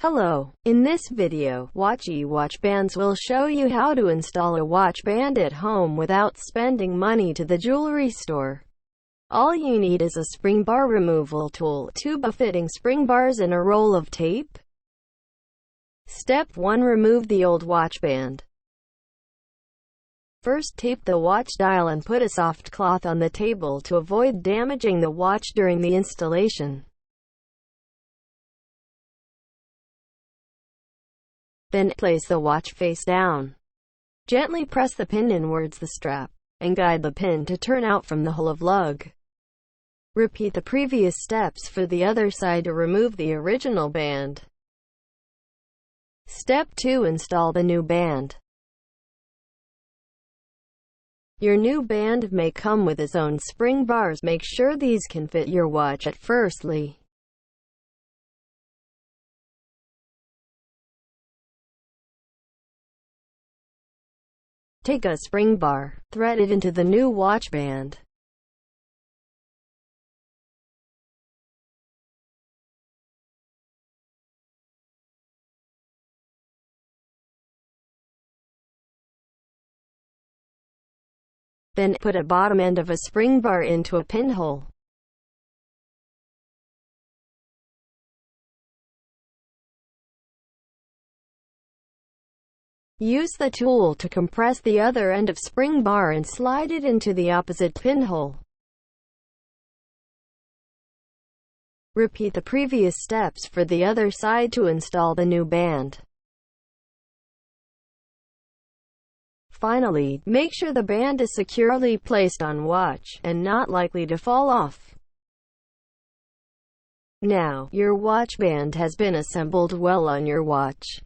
Hello, in this video, Wocci watch bands will show you how to install a watch band at home without spending money to the jewelry store. All you need is a spring bar removal tool, 2 fitting spring bars and a roll of tape. Step 1. Remove the old watch band. First, tape the watch dial and put a soft cloth on the table to avoid damaging the watch during the installation. Then, place the watch face down. Gently press the pin inwards the strap, and guide the pin to turn out from the hole of lug. Repeat the previous steps for the other side to remove the original band. Step 2. Install the new band. Your new band may come with its own spring bars. Make sure these can fit your watch at firstly. Take a spring bar, thread it into the new watch band. Then, put a bottom end of a spring bar into a pinhole. Use the tool to compress the other end of spring bar and slide it into the opposite pinhole. Repeat the previous steps for the other side to install the new band. Finally, make sure the band is securely placed on watch, and not likely to fall off. Now, your watch band has been assembled well on your watch.